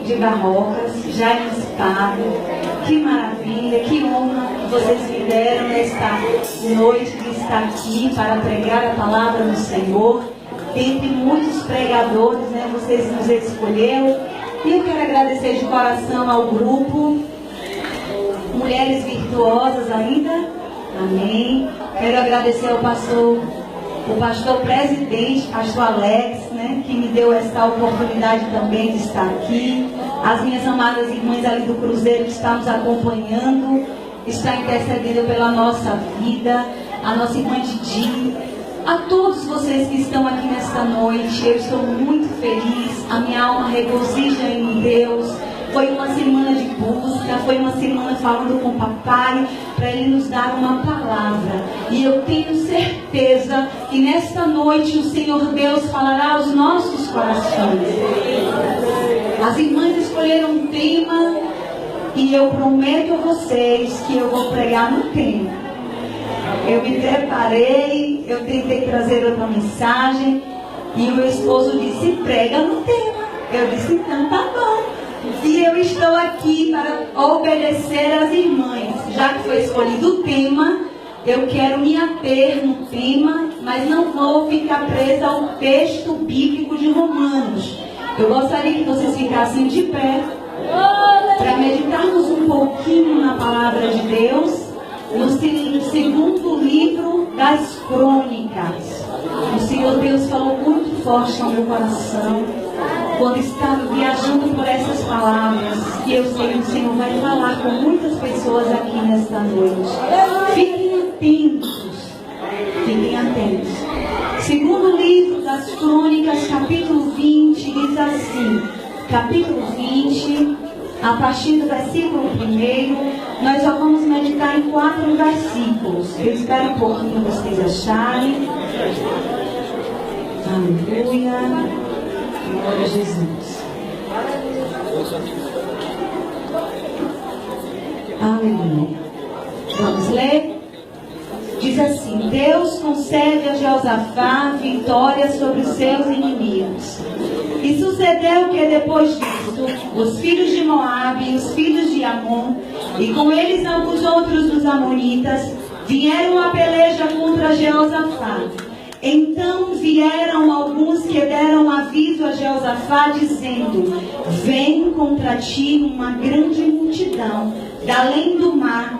de Barrocas, já emancipado. Que maravilha, que honra que vocês me deram nesta noite de estar aqui para pregar a palavra do Senhor. Dentre muitos pregadores, né, vocês nos escolheram. E eu quero agradecer de coração ao grupo Mulheres Virtuosas ainda. Amém. Quero agradecer ao pastor presidente, pastor Alex, né, que me deu esta oportunidade também de estar aqui. As minhas amadas irmãs ali do Cruzeiro que estão nos acompanhando, está intercedendo pela nossa vida, a nossa irmã Didi, a todos vocês que estão aqui nesta noite. Eu estou muito feliz, a minha alma regozija em Deus. Foi uma semana de busca, foi uma semana falando com o papai para ele nos dar uma palavra. E eu tenho certeza que nesta noite o Senhor Deus falará aos nossos corações. As irmãs escolheram um tema e eu prometo a vocês que eu vou pregar no tema. Eu me preparei, eu tentei trazer outra mensagem e o meu esposo disse: prega no tema. Eu disse: então tá bom. E eu estou aqui para obedecer às irmãs. Já que foi escolhido o tema, eu quero me ater no tema, mas não vou ficar presa ao texto bíblico de Romanos. Eu gostaria que vocês ficassem de pé para meditarmos um pouquinho na palavra de Deus, no segundo livro das Crônicas. O Senhor Deus falou muito forte no meu coração quando estava viajando por essas palavras, e eu sei que o Senhor vai falar com muitas pessoas aqui nesta noite. Fiquem atentos, fiquem atentos. Segundo livro das Crônicas, capítulo 20, diz assim, capítulo 20, a partir do versículo 1, nós só vamos meditar em 4 versículos. Eu espero um pouquinho vocês acharem. Aleluia. Glória a Jesus. Aleluia. Vamos ler? Diz assim: Deus concede a Jeosafá vitória sobre os seus inimigos. E sucedeu que depois disso, os filhos de Moabe e os filhos de Amon, e com eles alguns outros dos amonitas, vieram a peleja contra Jeosafá. Então vieram alguns que deram aviso a Jeosafá, dizendo: vem contra ti uma grande multidão, da além do mar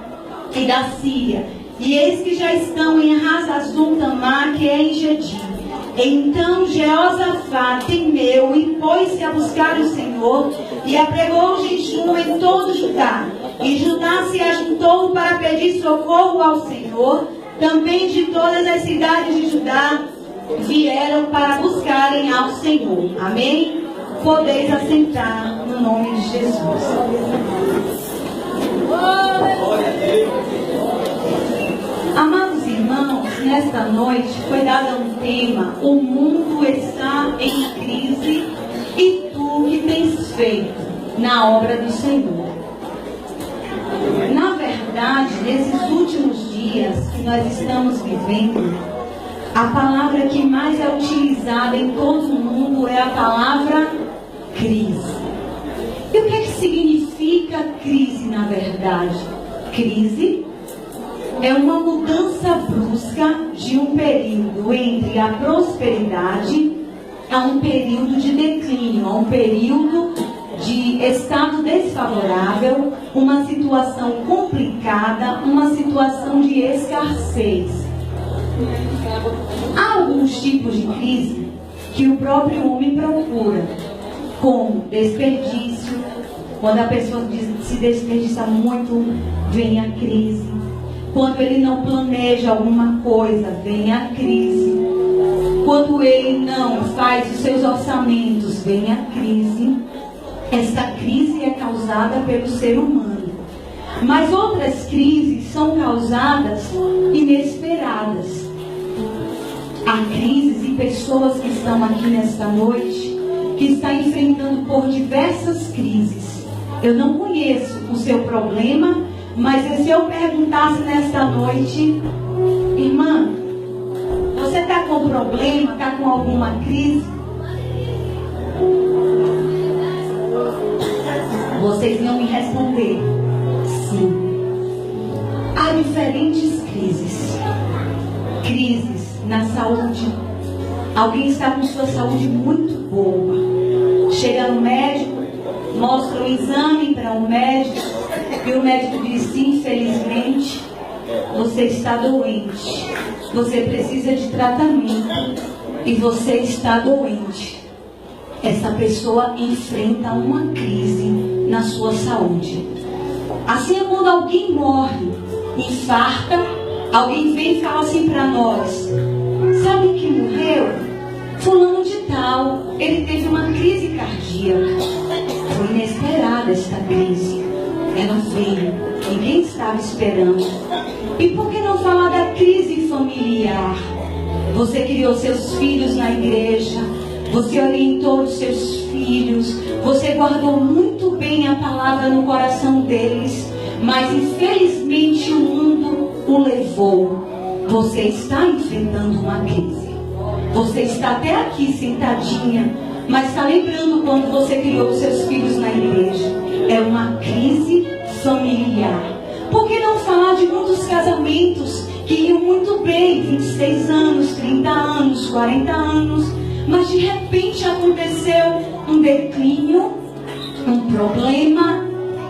e da Síria, e eis que já estão em Hazazon Tamar, que é em Gedi. Então Jeosafá temeu e pôs-se a buscar o Senhor, e apregou jejum em todo Judá. E Judá se ajuntou para pedir socorro ao Senhor. Também de todas as cidades de Judá vieram para buscarem ao Senhor. Amém? Podeis assentar no nome de Jesus. Amados irmãos, nesta noite foi dado um tema: o mundo está em crise, e tu que tens feito na obra do Senhor. Na verdade, nesses últimos dias que nós estamos vivendo, a palavra que mais é utilizada em todo o mundo é a palavra crise. E o que significa crise na verdade? Crise é uma mudança brusca de um período entre a prosperidade a um período de declínio, a um período de estado desfavorável, uma situação complicada, uma situação de escassez. Há alguns tipos de crise que o próprio homem procura, como desperdício. Quando a pessoa se desperdiça muito, vem a crise. Quando ele não planeja alguma coisa, vem a crise. Quando ele não faz os seus orçamentos, vem a crise. Essa crise é causada pelo ser humano. Mas outras crises são causadas inesperadas. Há crises e pessoas que estão aqui nesta noite que estão enfrentando por diversas crises. Eu não conheço o seu problema, mas se eu perguntasse nesta noite: irmã, você está com problema, está com alguma crise? vocês iam me responder: sim. Há diferentes crises. Crises na saúde. Alguém está com sua saúde muito boa. Chega no médico, mostra o exame para o médico, e o médico diz: infelizmente, você está doente. Você precisa de tratamento. E você está doente. Essa pessoa enfrenta uma crise na sua saúde. Assim é quando alguém morre, infarta, alguém vem e fala assim para nós: sabe que morreu? Fulano de tal, ele teve uma crise cardíaca. Foi inesperada esta crise. Ela veio, ninguém estava esperando. E por que não falar da crise familiar? Você criou seus filhos na igreja, você orientou os seus filhos, você guardou muito bem a palavra no coração deles, mas infelizmente o mundo o levou. Você está enfrentando uma crise. Você está até aqui sentadinha, mas está lembrando quando você criou os seus filhos na igreja. É uma crise familiar. Por que não falar de muitos casamentos que iam muito bem, 26 anos, 30 anos, 40 anos, mas de repente aconteceu um declínio, um problema: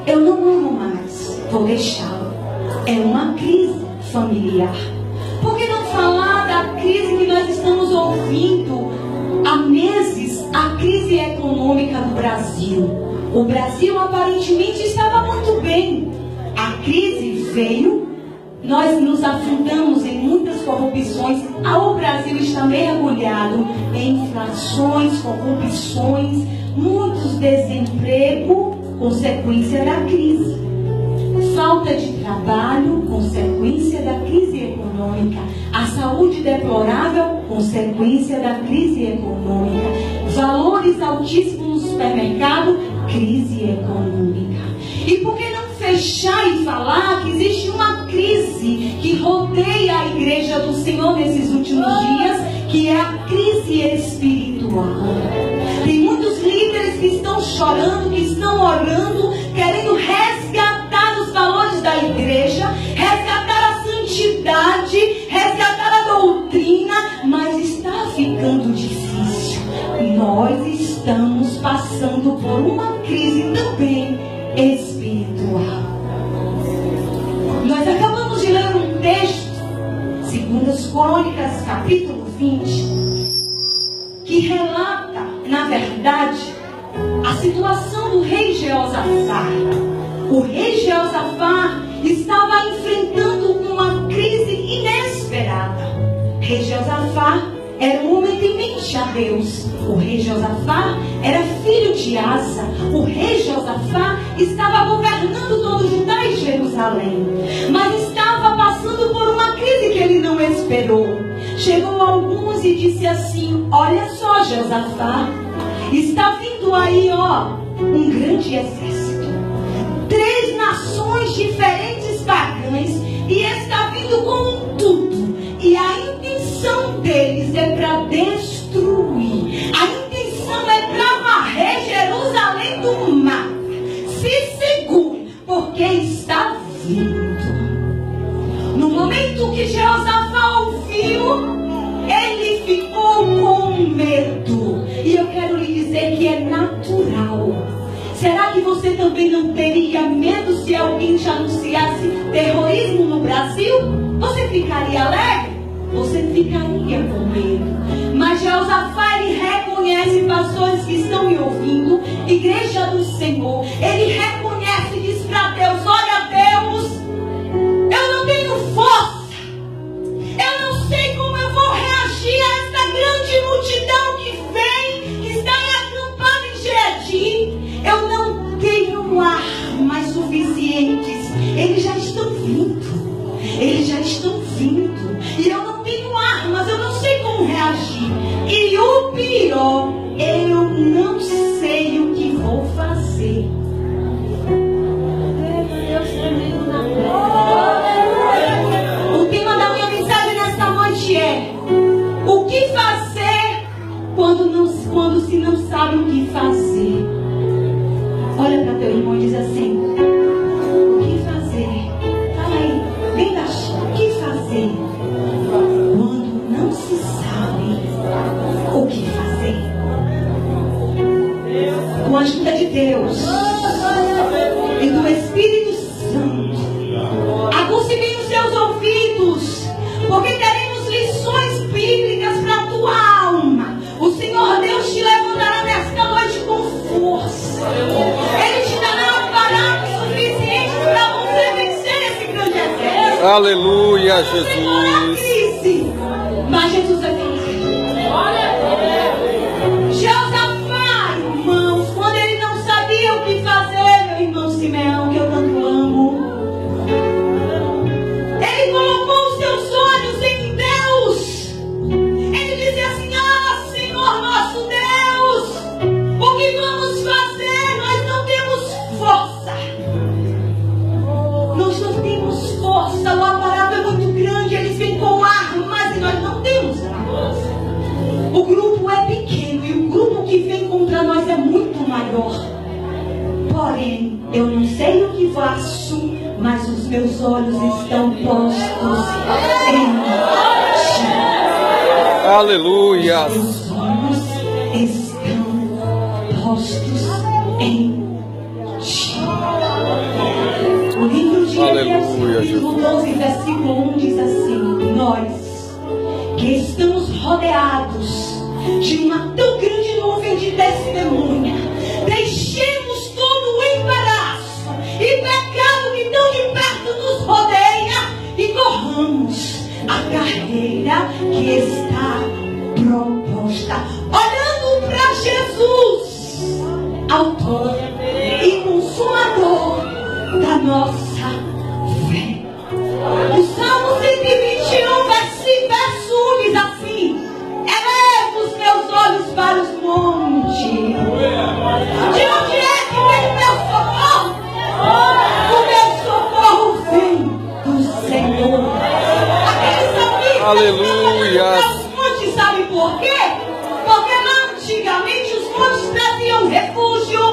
eu não amo mais, vou deixá-lo. É uma crise familiar. Por que não falar da crise que nós estamos ouvindo há meses, a crise econômica do Brasil? O Brasil aparentemente estava muito bem. A crise veio, nós nos afundamos em muitas corrupções. O Brasil está mergulhado em inflações, corrupções, muitos desemprego, consequência da crise. Falta de trabalho, consequência da crise econômica. A saúde deplorável, consequência da crise econômica. Valores altíssimos no supermercado, crise econômica. E por que não fechar e falar que existe uma crise que rodeia a igreja do Senhor nesses últimos dias, que é a crise espiritual? Tem muitos líderes que estão chorando, que estão orando, querendo resgatar os valores da igreja, resgatar a santidade, resgatar a doutrina, mas está ficando difícil. Nós estamos passando por uma crise também espiritual. Nós acabamos de ler um texto, 2 Crônicas, capítulo 20, que relata, na verdade, a situação do rei Jeosafá. O rei Jeosafá estava enfrentando uma crise inesperada. Rei Jeosafá era um homem temente a Deus. O rei Jeosafá era filho de Asa. O rei Jeosafá estava governando todo Judá e Jerusalém, mas estava passando por uma crise que ele não esperou. Chegou alguns e disse assim: olha só, Jeosafá, está vindo aí, um grande exército, 3 nações diferentes pagãs, e está vindo com tudo. E a intenção deles é para destruir. A intenção é para varrer Jerusalém do mar. Se segure, porque está vindo. No momento que Jeosafá ouviu, ele ficou com medo. E eu quero lhe dizer que é natural. Será que você também não teria medo se alguém te anunciasse terrorismo no Brasil? Você ficaria alegre? Você ficaria com medo. Mas Jeosafá, ele reconhece, pastores que estão me ouvindo, igreja do Senhor, ele reconhece e diz para Deus: olha, Deus, eu não tenho força, eu não sei como eu vou reagir a esta grande multidão que vem, que está acampada em Geredi. Eu não tenho armas suficientes. Eles já estão vindo. Eles já estão vindo. E eu não tenho armas, eu não sei como reagir. E o pior, eu não sei o que vou fazer. O tema da minha mensagem nesta noite é: o que fazer quando se não sabe o que fazer? Olha para teu irmão e diz assim: de Deus e do Espírito Santo. Aguce bem os seus ouvidos, porque teremos lições bíblicas para a tua alma. O Senhor Deus te levantará nesta noite com força. Ele te dará palavras suficientes para você vencer esse grande exército. Aleluia, Jesus. Jesus. Mas Jesus é verdade. Josafá, irmãos, quando ele não sabia o que fazer, meu irmão Simeão, que eu tanto amo, ele colocou os seus olhos em Deus. Ele dizia assim: ah, Senhor nosso Deus, o que vamos fazer? Nós não temos força. Nós não temos força. O aparato é muito grande, eles vêm com armas e nós não temos armas. O grupo é pequeno e o grupo que vem contra nós é muito maior. Porém, eu não sei o que faço, mas os meus olhos estão postos em ti. Aleluia. Os olhos estão postos em ti. O livro de Aleluia, Efésios, 12, versículo 1 diz assim: nós que estamos rodeados de uma tão grande nuvem de testemunha, deixemos todo o embaraço e pecado que tão de perto nos rodeia e corramos a carreira que está proposta, olhando para Jesus, autor e consumador da nossa fé. O Salmo 121, verso 1 diz assim: elevo os meus olhos para os montes. De onde é que vem o meu socorro? O meu socorro vem do Senhor. Aquele salmista Aleluia. os montes, sabe por quê? Porque lá antigamente os montes traziam refúgio,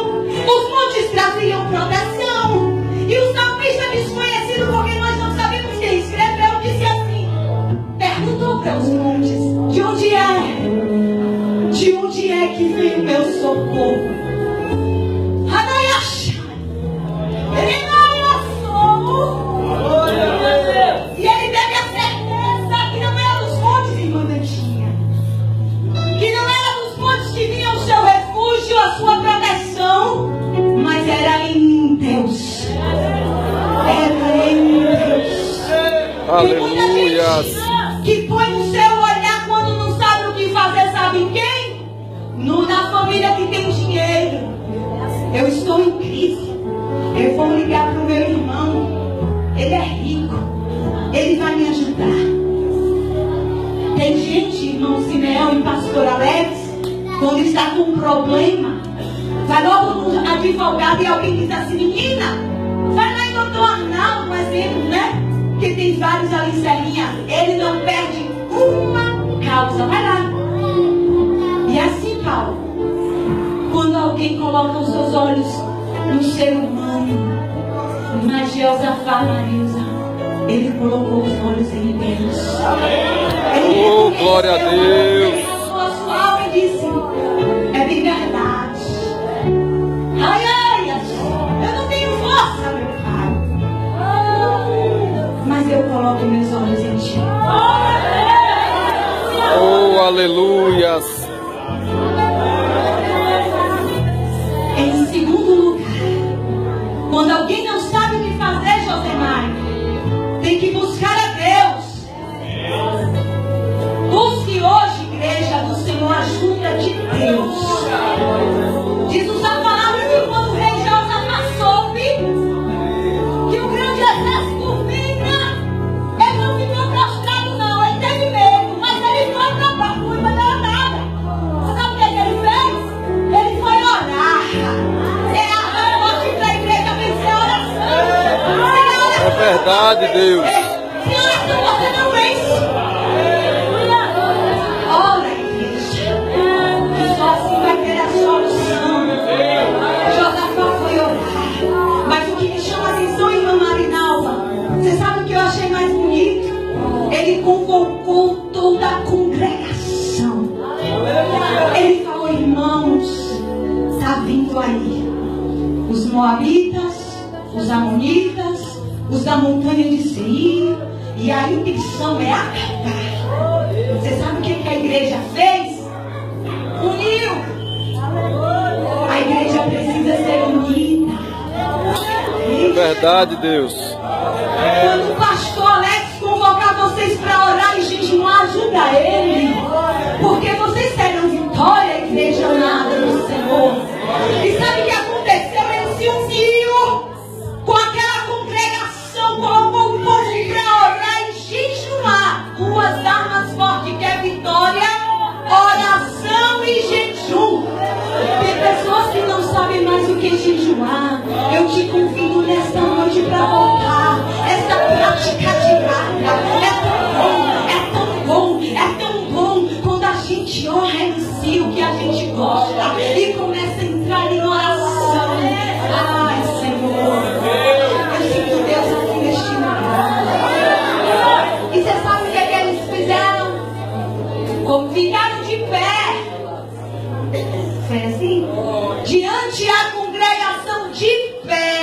os montes traziam proteção. E o salmista, desconhecido porque nós não sabemos quem escreveu, disse assim, perguntou para os montes: de onde é? De onde é que vem o meu socorro? E ele teve a certeza que não era dos montes, irmã Netinha, que não era dos montes que vinha o seu refúgio, a sua proteção, mas era em Deus. Era em Deus. Aleluia. Que põe no seu olhar quando não sabe o que fazer, sabe em quem? Na família que tem dinheiro. Eu estou em crise. Eu vou ligar para o meu irmão. Ele é rico. Ele vai me ajudar. Tem gente, irmão Simeão e pastor Alex, quando está com um problema, vai logo no advogado e alguém diz assim: menina, vai lá em doutor Arnaldo, um exemplo, né? Que tem vários ali em Serrinha. Ele não perde uma causa. Vai lá. E assim, Paulo, quando alguém coloca os seus olhos no ser humano, mas Josafá, Marisa, ele colocou os olhos em Deus. Ele Oh, glória a Deus. Ele a sua alma e disse: é bem verdade. Ai, ai, eu não tenho força, meu pai, mas eu coloco meus olhos em ti. Oh, aleluia. Em segundo lugar, quando alguém não sabe o que fazer, Josemar, tem que buscar a Deus. Busque hoje, igreja do Senhor, a ajuda de Deus. Diz a palavra que quando o rei Josafá soube que o grande exército vinha, ele não ficou prostrado não, ele teve medo, mas ele foi para a patrulha, mas não era nada. Sabe o que ele fez? Ele foi orar. É a morte para a igreja vencer a oração. É verdade, Deus. Se oração você não vence. Ora, igreja, que só assim vai ter a solução. Josafá foi orar. Mas o que me chama a atenção, irmã Marinalva, você sabe o que eu achei mais bonito? Ele convocou toda a congregação. Ele falou: irmãos, está vindo aí os moabitas, os amonitas, os da montanha de Seir, e a intenção é acabar. Você sabe o que a igreja fez? Uniu. A igreja precisa ser unida. Verdade, Deus. Quando o pastor Alex convocar vocês para orar e jejuar, ajuda ele. Porque vocês terão vitória, igreja amada do Senhor. E sabe o que aconteceu? Ele se uniu com aquela congregação, colocou o povo para orar e jejuar. Duas armas fortes, que é vitória, oração e jejum. Tem pessoas que não sabem mais o que é jejuar. Eu te convido nesta noite para voltar. Essa prática diária é tão bom, é tão bom quando a gente ora em si o que a gente gosta e começa a entrar em oração. Ai, Senhor, eu sinto Deus aqui neste lugar. E você sabe o que eles fizeram? Ficaram de pé. Foi assim? Diante da congregação de pé,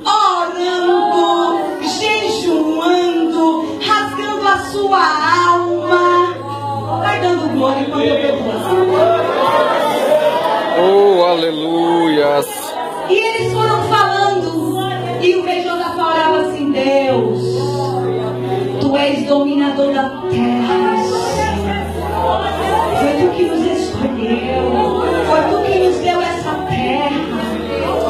orando, jejuando, rasgando a sua alma. Vai dando glória quando eu vejo você. Oh, aleluias. E eles foram falando, e o rei Josafá orava assim: Deus, tu és dominador da terra. Foi tu que nos escolheu, foi tu que nos deu essa terra.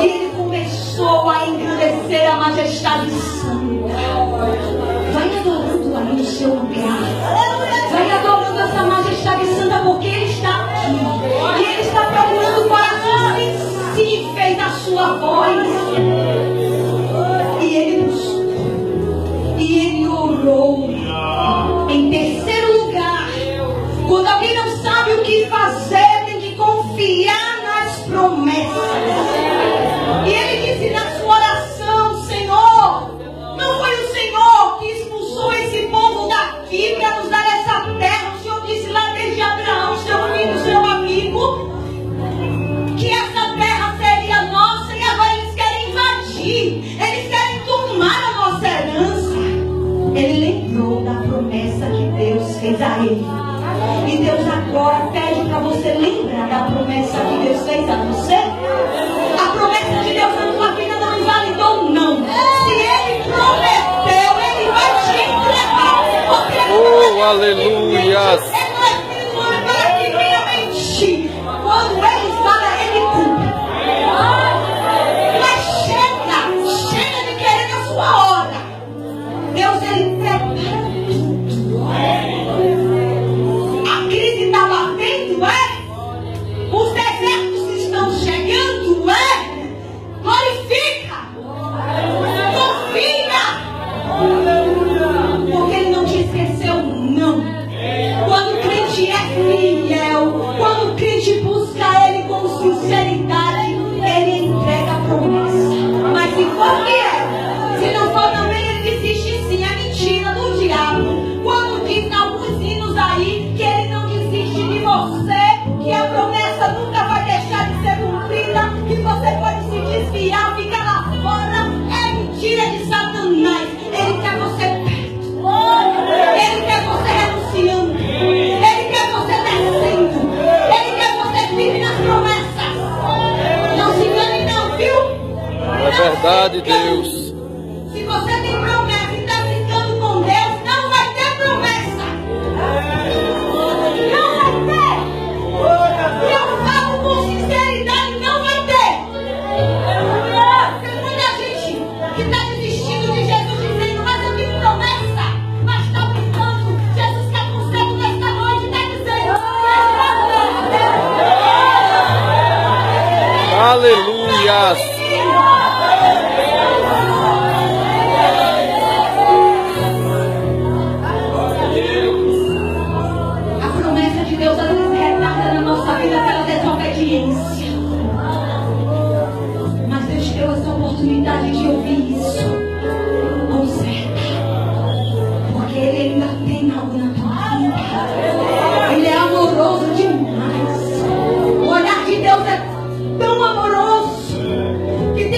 E ele começou a engrandecer a majestade santa. Vai adorando aí no seu lugar. Vai adorando essa majestade santa, porque ele está aqui. E ele está procurando corações sensíveis à sua voz. E ele buscou. E ele orou. Em terceiro lugar, quando alguém não sabe o que fazer, tem que confiar nas promessas. E ele disse na sua oração: Senhor, não foi o Senhor que expulsou esse povo daqui para nos dar essa terra? O Senhor disse lá desde Abraão, seu filho, seu amigo, que essa terra seria nossa, e agora eles querem invadir, eles querem tomar a nossa herança. Ele lembrou da promessa que Deus fez a ele. E Deus agora pede para você lembrar da promessa que Deus fez a você. A promessa de Deus na tua vida não invalidou, não. Se Ele prometeu, Ele vai te entregar. Oh, aleluias. É no Espírito Santo para que venha mentir. Quando Ele fala, Ele cumpre. Mas chega de querer a sua hora. Deus, Ele prepara tudo. A crise está batendo, os desertos estão chegando, glorifica, confia, porque Ele não te esqueceu, não. Quando o crente é fiel, quando o crente busca Ele com sinceridade, Ele entrega a promessa. Mas se for fiel, se não for também, Ele desiste sim. É mentira do diabo quando diz alguns hinos aí que Ele não desiste de você, que a promessa nunca vai deixar de ser cumprida, que você pode se desviar, ficar lá fora. É mentira de Satanás. Ele quer você perto, Ele quer você renunciando, Ele quer você descendo, Ele quer você firme nas promessas. Não se engane não, viu? É verdade, Deus. Se você tem promessa e está brincando com Deus, não vai ter promessa. Não vai ter. E eu falo com sinceridade, não vai ter. Tem muita gente que está desistindo de Jesus, dizendo: mas eu tenho promessa. Mas está brincando. Jesus quer conserto nesta noite, está dizendo: Aleluias. a promessa de Deus às vezes retarda na nossa vida pela desobediência. Mas Deus te deu essa oportunidade de ouvir isso. Conserta. Porque Ele ainda tem algo na tua vida. Ele é amoroso demais. O olhar de Deus é tão amoroso que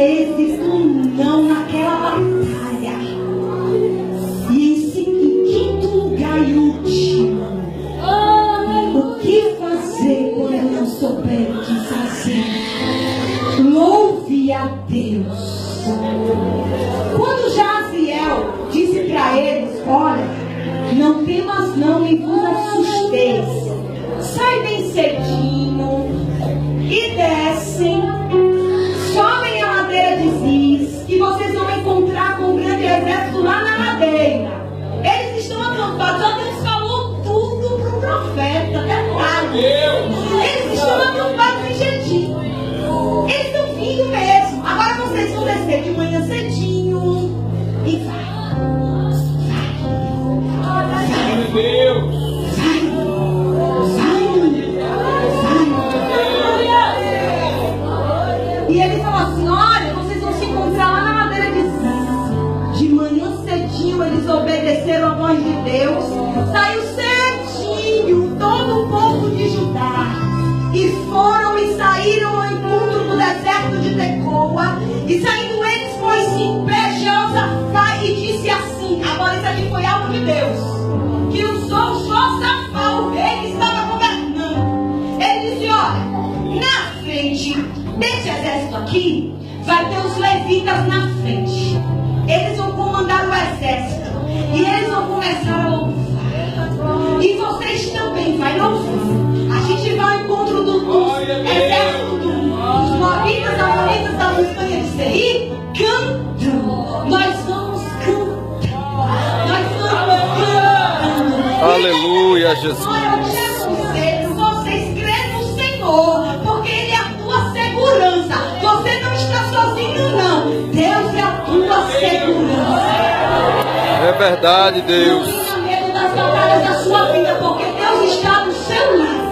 êxito não naquela batalha. E em quinto lugar e último, o que fazer quando não souber o que fazer? Louve a Deus. Quando Jaziel disse para eles: olha, não temas não e vos assusteis, sai bem cedinho e descem, sobem a ladeira de Ziz, que vocês vão encontrar com um grande exército lá na ladeira. Eles estão acampados. Ó, Deus falou tudo para o profeta, detalhe. Eles estão acampados em jeitinho. Eles estão vindo mesmo. Agora vocês vão descer de manhã cedinho e vai. E ele falou assim: olha, vocês vão se encontrar lá na ladeira de Ziz. De manhã cedinho eles obedeceram a voz de Deus. Saiu cedinho todo o povo de Judá. E foram e saíram ao encontro do deserto de Tecoa. E saindo eles, pôs-se em pé Jeosafá e disse assim: agora isso aqui foi algo de Deus, que usou Josafá, o rei que estava governando. Ele disse: olha, na frente desse exército aqui, vai ter os levitas na frente. Eles vão comandar o exército. E eles vão começar a louvar. E vocês também vai louvar. A gente vai ao encontro do exército dos moabitas, amonitas, da montanha de Seir, cantando. Nós vamos cantar. Nós vamos cantando. Aleluia, Jesus. Vocês creem no Senhor, porque Ele é a tua segurança. Você não está sozinho, não. Deus é a tua segurança. É verdade, Deus. Não tenha medo das batalhas da sua vida, porque Deus está no seu lado.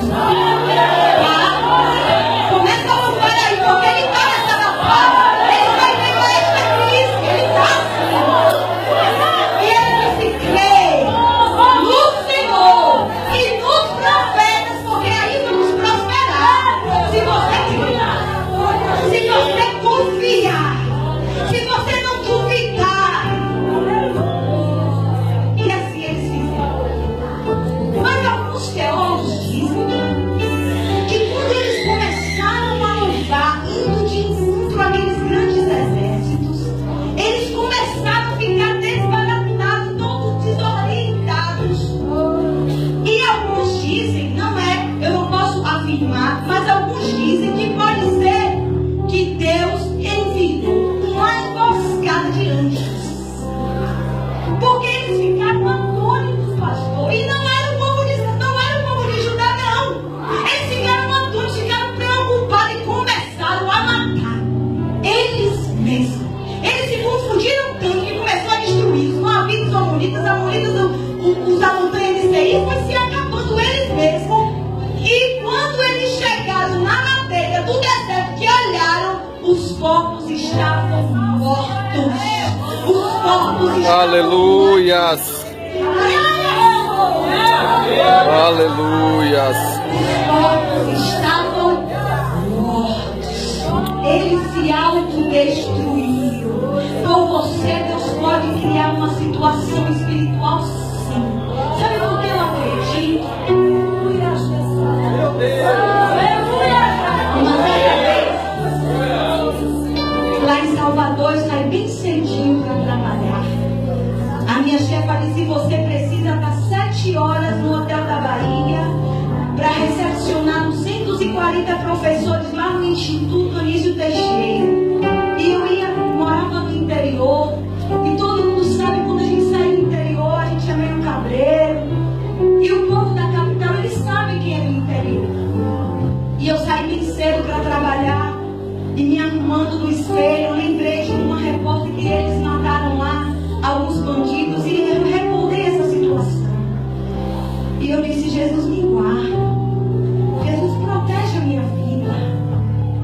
Começa a louvar aí, porque Ele está nessa batalha. Ele vai ver esta crise que Ele está assim. E Ele se crê no Senhor e nos profetas, porque aí vamos prosperar. Se você cuidar, se você confiar, se você não duvidar. E assim eles fizeram. Mas alguns teólogos dizem que quando eles começaram a louvar, indo de encontro àqueles grandes exércitos, eles começaram a ficar desbaratados, todos desorientados. E alguns dizem, não é, eu não posso afirmar, mas alguns dizem que pode ser que Deus enviou uma emboscada de anjos. Porque eles ficaram atônitos, pastor. E não era o povo de Judá, não. Eles ficaram atônitos, ficaram preocupados e começaram a matar eles mesmos. Eles se confundiram tanto que começou a destruir os moabitas, os amonitas, os da montanha de Seir, foi se acabando eles mesmos. E quando eles chegaram na ladeira do deserto, que olharam, os corpos estavam mortos. Os corpos estavam Aleluias. Aleluias. Os corpos estavam mortos. Eles se autodestruíram. Por você, Deus pode criar uma situação espiritual, sim. Sabe por que eu acredito? Uma vez, lá em Salvador, eu saí bem cedinho para trabalhar. A minha chefa disse: você precisa estar 7 horas no Hotel da Bahia para recepcionar 240 professores lá no Instituto Anísio Teixeira. E eu morava no interior. E todo mundo sabe, quando a gente sai do interior, a gente é meio cabreiro. E o povo da capital, eles sabem quem é do interior. E eu saí bem cedo para trabalhar. E me arrumando no espelho, eu lembrei de uma repórter que eles mataram lá alguns bandidos. E eu recordei essa situação. E eu disse: Jesus, me guarda. Jesus, protege a minha vida.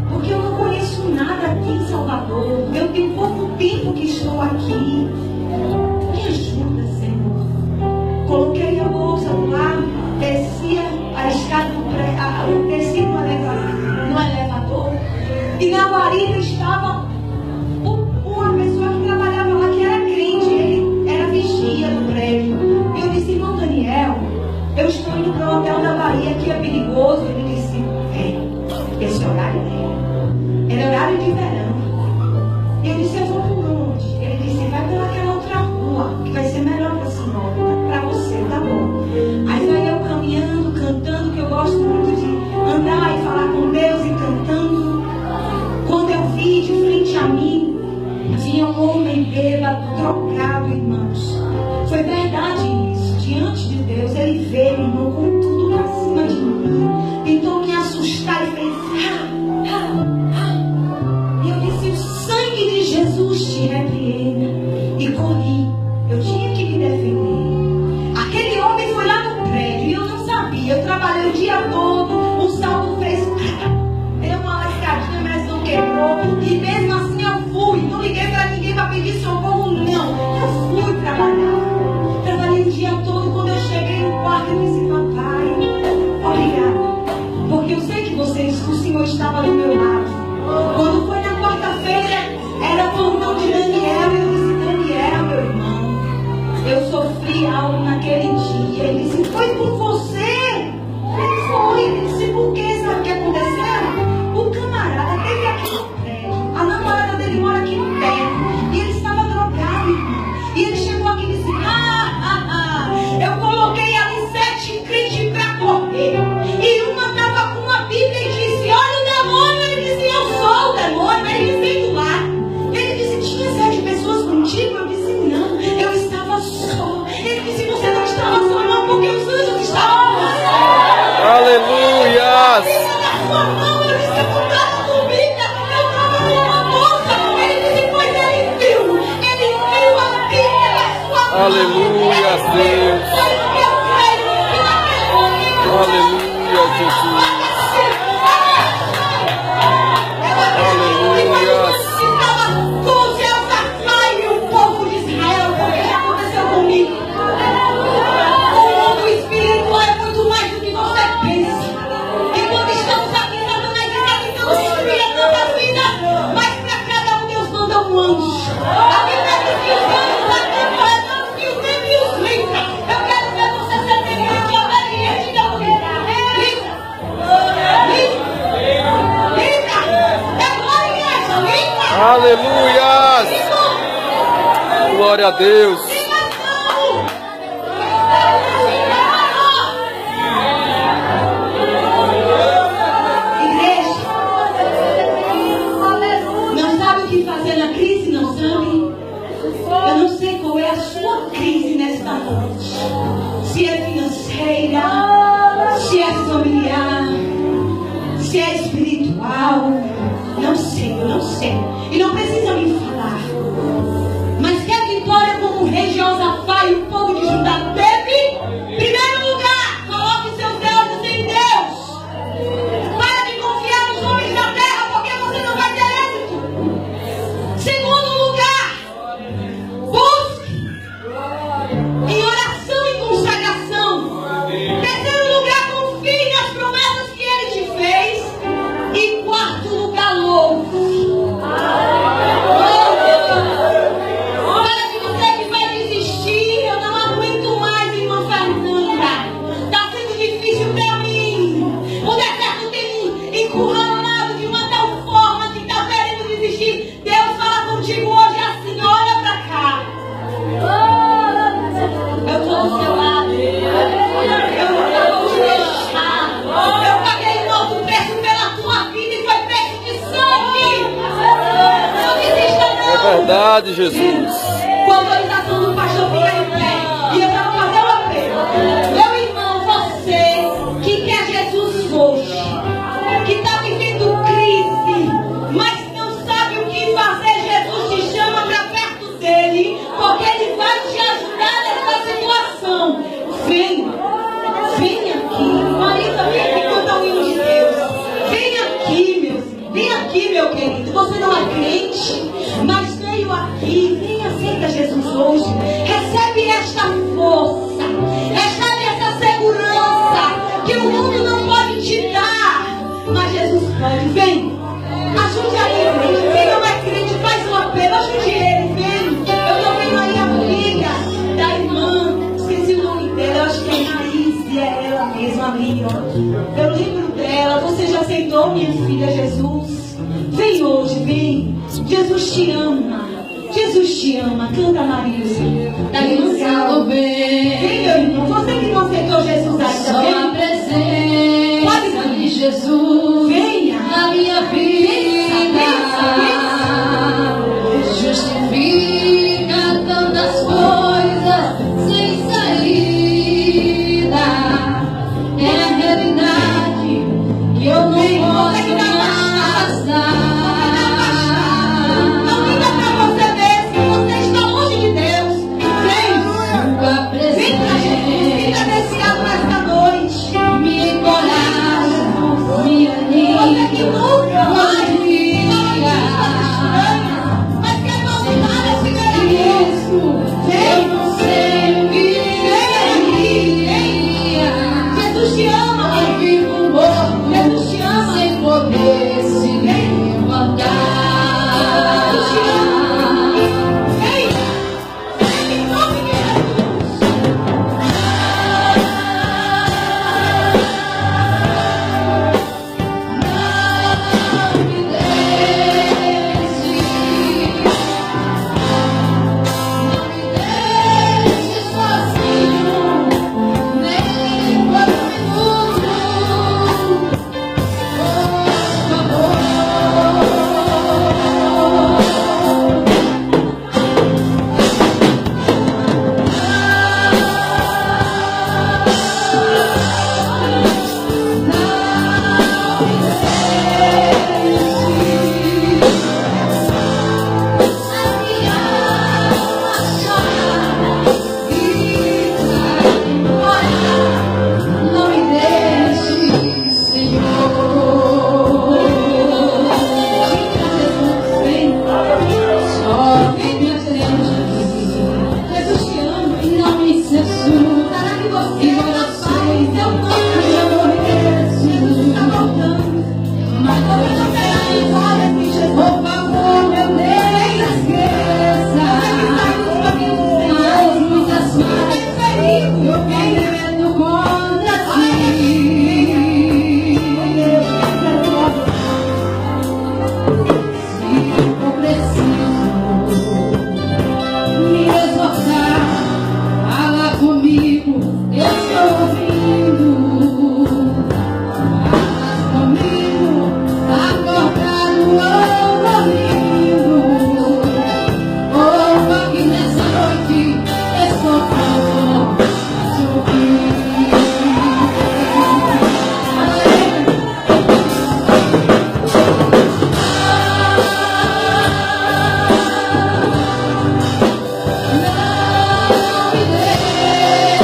Porque eu não conheço nada aqui em Salvador. Eu tenho pouco tempo que estou aqui. Me ajuda, Senhor. Coloquei a bolsa do lado, descia a escada, desci no elevador. E na guarita estava Eu disse, eu vou por onde? Ele disse, vai pelaquela outra rua, que vai ser melhor para a senhora, para você, tá bom. Aí vai eu caminhando, cantando, que eu gosto muito de andar e falar com Deus e cantando. Quando eu vi de frente a mim, tinha um homem bêbado, drogado, irmãos. Foi verdade isso, diante de Deus. Ele veio, irmão, com tudo pra cima de mim. Tentou me assustar e fez E eu disse, o sangue de Jesus te repreenda. E corri, eu tinha que me defender. Aquele homem foi lá no prédio e eu não sabia. Eu trabalhei o dia todo, o salto fez deu uma lascadinha, mas não quebrou. E mesmo assim eu fui. Não liguei pra ninguém pra pedir socorro, não. Eu fui trabalhar. Trabalhei o dia todo. Quando eu cheguei no quarto, eu disse, papai, obrigado. Porque eu sei que o Senhor estava do meu lado. Quando foi na quarta-feira, era plantão de Daniel. Eu disse, Daniel, meu irmão, eu sofri algo naquele dia. Ele disse, foi por você? Ele foi. Ele disse, por quê? Sabe o que aconteceu? O camarada teve aqui no prédio. A namorada dele mora aqui perto. E ele estava drogado, irmão. E ele chegou aqui e disse, eu coloquei ali 7 crentes para correr. E uma estava com uma Bíblia e disse, olha o demônio. Ele disse, eu sou o demônio. Ele disse, do lá. Ele disse, tinha 7 pessoas contigo? Eu disse, não, eu estava só. Ele disse, você não estava só não, porque os anjos estavam com você. Aleluias! Eu disse, eu não estava com Bíblia, eu estava com uma moça. Ele disse, pois ele viu a Bíblia na sua mão. Aleluia, Deus! Aleluia, Jesus! Aleluias! Glória a Deus! Igreja, não sabe o que fazer na crise, não sabe? Eu não sei qual é a sua crise nesta noite. Se é financeira, se é familiar, se é espiritual. Não sei, eu não sei. E não precisa me falar. Mas que a vitória como o rei Josafá e o povo de Judá teve? Primeiro lugar, coloque seus olhos em Deus. Para de confiar nos homens da terra, porque você não vai ter êxito. Segundo lugar, busque em oração e consagração. Terceiro lugar, confie nas promessas que Ele te fez. E quarto lugar, louco. Para de você que vai desistir. Eu não aguento mais, irmã Fernanda. Está sendo difícil para mim. O deserto tem me encurralado de uma tal forma que está querendo desistir. Deus fala contigo hoje assim, olha para cá. Eu estou do seu lado. Eu nunca vou te deixar. Eu paguei novo preço pela tua vida e foi preço de sangue. Não desista não. É verdade, Jesus. Com a autorização do pastor, fica em pé. E eu quero fazer um apelo. Meu irmão, você que quer Jesus hoje, que está vivendo crise, mas não sabe o que fazer, Jesus te chama para perto dele, porque ele vai te ajudar nessa situação. Venha aqui. Marisa, vem aqui cantar o hino de Deus. Vem aqui, meu querido. Você não é crente, mas veio aqui. Vem, aceita Jesus hoje. Recebe esta força, recebe essa segurança que o mundo não pode te dar, mas Jesus pode. Vem, ajude aí, crente. Quem não é crente, faz um apelo. Ajude ele, vem. Eu estou vendo aí a filha da irmã. Esqueci o nome dela, eu acho que é Marise, é ela mesma ali, ó. Eu lembro dela. Você já aceitou, minha filha, Jesus? Vem hoje, vem. Jesus te ama. Jesus te ama. Canta, Marilson. Dançando bem. Vem, meu irmão. Você que não aceitou Jesus ainda. Só a presença de Jesus. Venha. Na minha vida. Justifica tantas coisas sem saída. É a realidade que eu não posso afastar. Não diga pra você mesmo que você está longe de Deus. Vem. Sua Vem pra Jesus. Fica nesse ato esta noite. me encoraja, me anima. Você que nunca vai. Mas quer voltar a se isso, eu não sei o que seria. Jesus te ama. Eu vivo morto, Jesus te ama. sem poder se levantar. Jesus te ama. Vem. Vem em nome de Jesus. Não me deixe, sozinho, nem por um minuto. Por favor. Não me deixe, Senhor. Só vem Jesus te ama. e não me censura. Será que você E orações eu não mereço. está voltando? Mas Você não terá memória de Jesus. por favor, meu Deus, esqueça as muitas vezes eu quero contra ti. Se for preciso me exortar, fala comigo, eu estou ouvindo. Fala comigo, acordado ou dormindo. Ouva que nessa noite estou pronto a te ouvir. Não me deixe,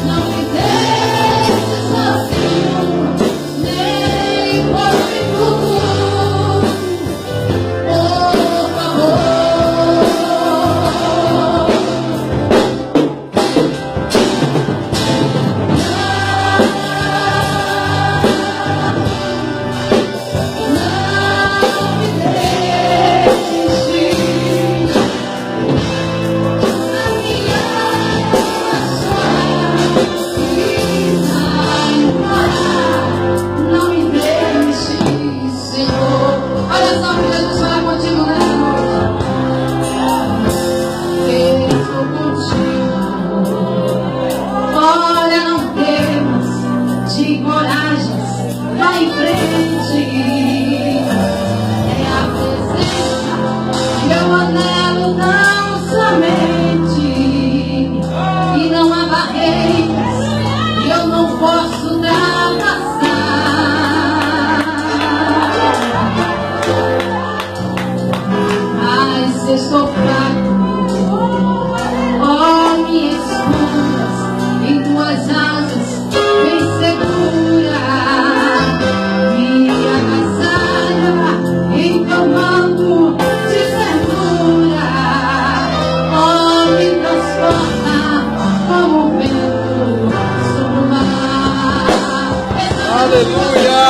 não me deixe sozinho, nem por um minuto. Por favor. Não me deixe. A minha não me deixe, Senhor. Olha só que Jesus fala contigo nessa noite. Eu estou contigo. Olha, não temas, te encorajas, vai em frente. É a presença que eu anelo tão somente. E não há barreiras que eu não posso ultrapassar. Mas estou fraco, oh, me escondas em tuas asas, bem segura. Me agasalha em teu manto de ternura. Oh, me transforma como um vento sobre o mar. Aleluia!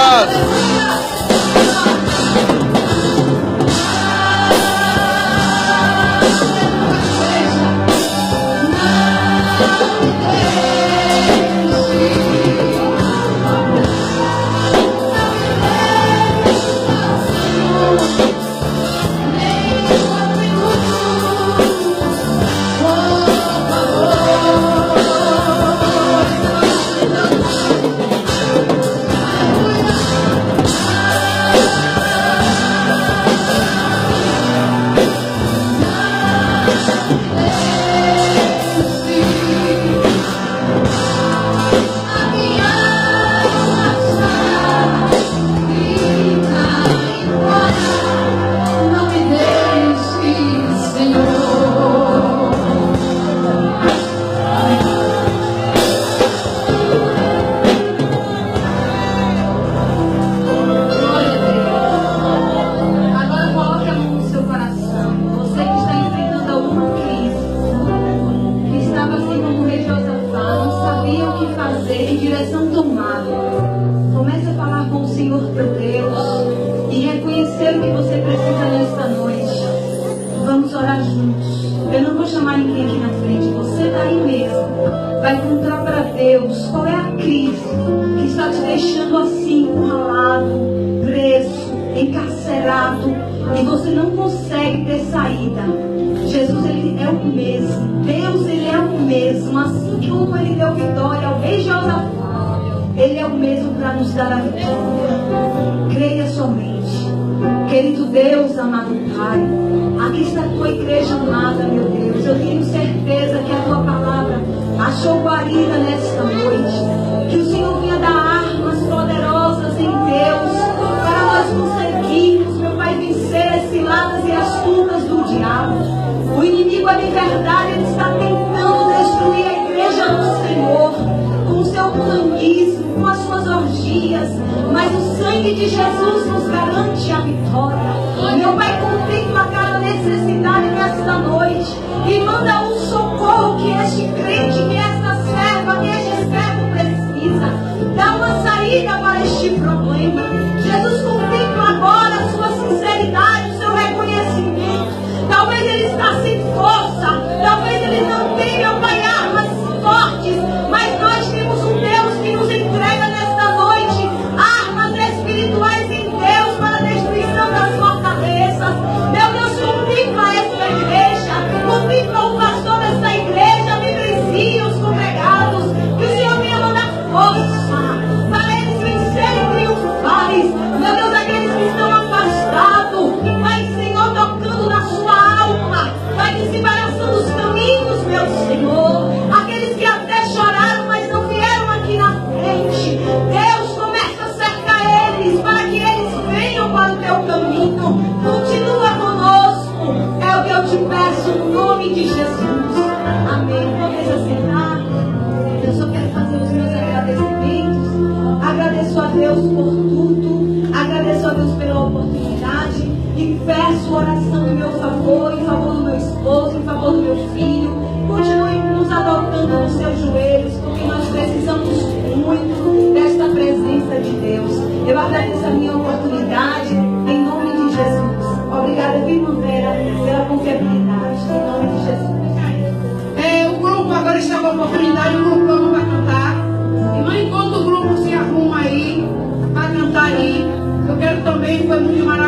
encontrar para Deus qual é a crise que está te deixando assim, encurralado, preso, encarcerado, e você não consegue ter saída. Jesus, ele é o mesmo. Deus, ele é o mesmo. Assim como ele deu vitória ao rei Josafá, ele é o mesmo para nos dar a vitória. Creia somente. Querido Deus, amado Pai, aqui está a tua igreja amada, meu Deus. Eu tenho certeza que a tua palavra achou guarida nesta noite. Que o Senhor venha dar armas poderosas em Deus para nós conseguirmos, meu Pai, vencer as ciladas e astutas do diabo. O inimigo, a verdade, ele está tentando destruir a igreja do Senhor com o seu comunismo, com as suas orgias, mas o sangue de Jesus nos garante a vitória. Meu Pai, contempla cada necessidade nesta noite e manda um socorro que este crente, que esta serva, que este servo precisa. Dá uma saída para este problema. Jesus, contempla agora a sua sinceridade, o seu reconhecimento. Talvez ele está sem força, talvez ele não tenha, meu Pai, armas fortes, mas nós temos um Deus que nos entrega nesta noite armas espirituais em Deus para a destruição das fortalezas. Meu Deus, contempla esta igreja, contempla o pastor desta igreja, membresia, os congregados, que o Senhor venha mandar força para eles vencerem triunfais. Meu Deus, aqueles que estão afastados, vai, Senhor, tocando na sua alma, vai desembaraçando os caminhos, meu Senhor. Aqueles que até choraram, mas não vieram aqui na frente, Deus, começa a cercar eles, para que eles venham para o teu caminho. Continua conosco, é o que eu te peço, no nome de Jesus. Amém. Vamos assentar. Eu só quero fazer os meus agradecimentos. Agradeço a Deus por tudo, agradeço a Deus pela oportunidade e peço oração em meu favor, em favor do meu esposo, em favor do meu filho. Continue nos adotando nos seus joelhos, porque nós precisamos muito desta presença de Deus. Eu agradeço a minha oportunidade em nome de Jesus. Obrigada, irmã Vera, pela confiabilidade, em nome de Jesus. O grupo agora está com a oportunidade, o grupo não vai cantar. Irmã, enquanto o grupo se arruma aí para cantar aí, eu quero também, foi muito maravilhoso.